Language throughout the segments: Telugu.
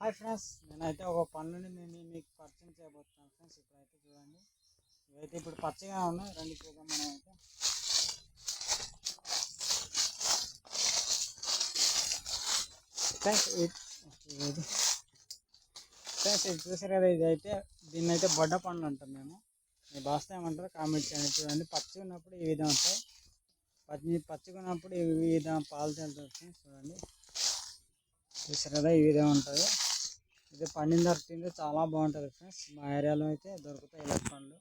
హాయ్ ఫ్రెండ్స్, నేనైతే ఒక పండుని మీకు పరిచయం చేయబోతున్నాను ఫ్రెండ్స్. ఇప్పుడైతే చూడండి, ఇవైతే ఇప్పుడు పచ్చగా ఉన్నాయి. రండి చూద్దాం. మనం అయితే ఫ్రెండ్స్ ఇది చూసారు కదా, ఇది అయితే దీన్ని అయితే బొడ్డ పండు అంటాం మేము. మీ భాష ఏమంటారు కామెంట్ చేయండి. చూడండి, పచ్చిగా ఉన్నప్పుడు ఈ విధంగా ఉంటాయి, పచ్చిగా ఉన్నప్పుడు ఈ విధంగా పాలు తెలుతుంది ఫ్రెండ్స్. చూడండి, చూసారు కదా, ఈ విధంగా ఉంటుంది. ఇది పండిన దొరికింది, చాలా బాగుంటుంది ఫ్రెండ్స్. మా ఏరియాలో అయితే దొరుకుతాయి ఇలా పండ్లు.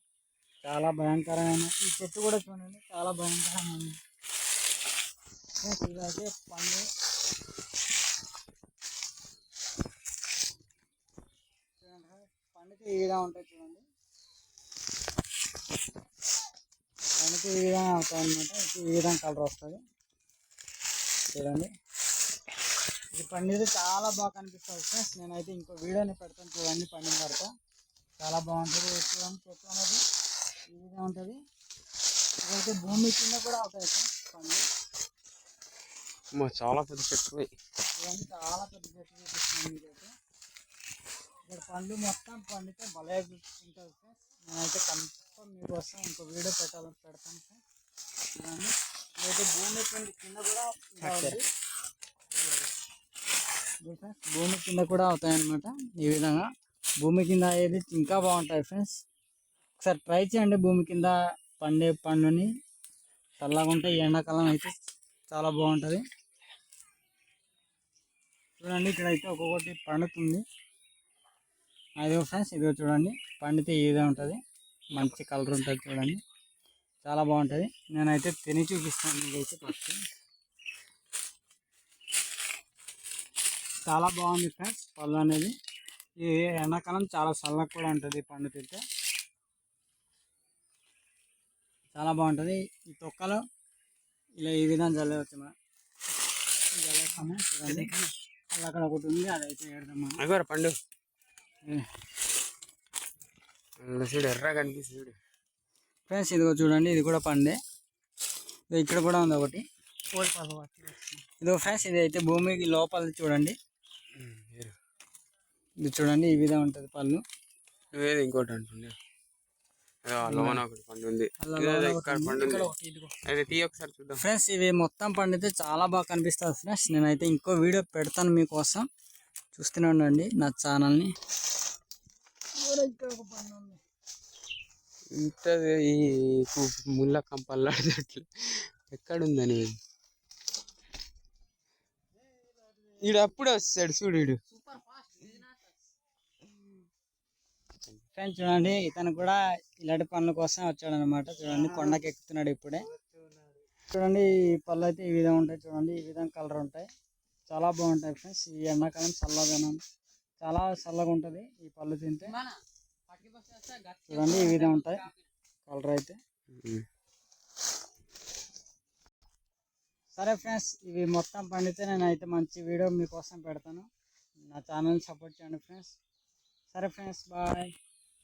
చాలా భయంకరమైన ఈ చెట్టు కూడా చూడండి, చాలా భయంకరమైన ఫ్రెండ్స్. ఇదైతే పండు చూడండి, పండితే ఈ విధంగా ఉంటుంది. చూడండి, పండితే ఈ విధంగా అవుతుంది అనమాట. ఈ విధంగా కలర్ వస్తుంది. చూడండి, ఇది పండితే చాలా బాగా కనిపిస్తుంది ఫ్రెండ్స్. నేనైతే ఇంకో వీడియోని పెడతాను, చూడండి. పండిన తర్వాత చాలా బాగుంటుంది. చూడండి, చెట్టు అనేది ఈ విధంగా ఉంటుంది. ఇదైతే భూమి కింద కూడా అవుతాయి ఫ్రెండ్స్ పండ్లు. చాలా పెద్ద చెట్టు, చూడండి, చాలా పెద్ద చెట్టు చూపిస్తున్నాను. మీకైతే ఇక్కడ పండ్లు మొత్తం పండితే భలే ఉంటుంది ఫ్రెండ్స్. నేనైతే కన్ఫర్మ్ మీకోసం ఇంకో వీడియో పెడతాను ఫ్రెండ్స్. చూడండి, ఇదైతే భూమి కింద కూడా ఉంటుంది. భూమి కింద కూడా అవుతాయి అన్నమాట. ఈ విధంగా భూమి కింద అయ్యేది ఇంకా బాగుంటాయి ఫ్రెండ్స్. ఒకసారి ట్రై చేయండి. భూమి కింద పండే పండుని చల్లగా ఉంటాయి. ఎండాకాలం అయితే చాలా బాగుంటుంది. చూడండి, ఇక్కడైతే ఒక్కొక్కటి పండుతుంది. అదే ఫ్రెండ్స్, ఇదిగో చూడండి, పండితే ఈ విధంగా ఉంటుంది. మంచి కలర్ ఉంటుంది. చూడండి, చాలా బాగుంటుంది. నేనైతే తిని చూపిస్తాను మీకైతే ఫస్ట్. చాలా బాగుంది ఫ్రెండ్స్ పళ్ళు అనేది. ఈ ఎండాకాలం చాలా చల్లగా కూడా ఉంటుంది. పండు తింటే చాలా బాగుంటుంది. ఈ తొక్కలో ఇలా ఈ విధంగా జల్లేస్తాము. చూడండి, అక్కడ ఒకటి ఉంది, అదైతే ఏడదాం పండు చూడు, ఎర్రగా కనిపిస్తుంది ఫ్రెండ్స్. ఇదిగో చూడండి, ఇది కూడా పండే. ఇక్కడ కూడా ఉంది ఒకటి. ఇదిగో ఫ్రెండ్స్, ఇది అయితే భూమికి లోపల చూడండి. ఇది చూడండి, ఈ విధంగా ఉంటుంది పళ్ళు. ఇంకోటి అంటుండే పండు ఉంది. ఫ్రెండ్స్, ఇవి మొత్తం పండితే చాలా బాగా కనిపిస్తుంది ఫ్రెండ్స్. నేనైతే ఇంకో వీడియో పెడతాను మీకోసం, చూస్తూనే ఉండండి నా ఛానల్ని. ఇంతది ఈ ముళ్ళ కంపల్లాడట్లు ఎక్కడుందని ఈడు అప్పుడే వస్తాడు చూడు. ఈడు ఫ్రెండ్స్, చూడండి, ఇతను కూడా ఇలాంటి పనుల కోసం వచ్చాడు అనమాట. చూడండి, కొండకి ఎక్కుతున్నాడు ఇప్పుడే. చూడండి, ఈ పళ్ళు అయితే ఈ విధంగా ఉంటాయి. చూడండి, ఈ విధంగా కలర్ ఉంటాయి. చాలా బాగుంటాయి ఫ్రెండ్స్. ఈ ఎండాకాలం చల్లదనం చాలా చల్లగా ఉంటుంది ఈ పళ్ళు తింటే. చూడండి, ఈ విధంగా ఉంటాయి కలర్ అయితే. సరే ఫ్రెండ్స్, ఇవి మొత్తం పండితే నేనైతే మంచి వీడియో మీకోసం పెడతాను. నా ఛానల్ని సపోర్ట్ చేయండి ఫ్రెండ్స్. సరే ఫ్రెండ్స్, బాయ్.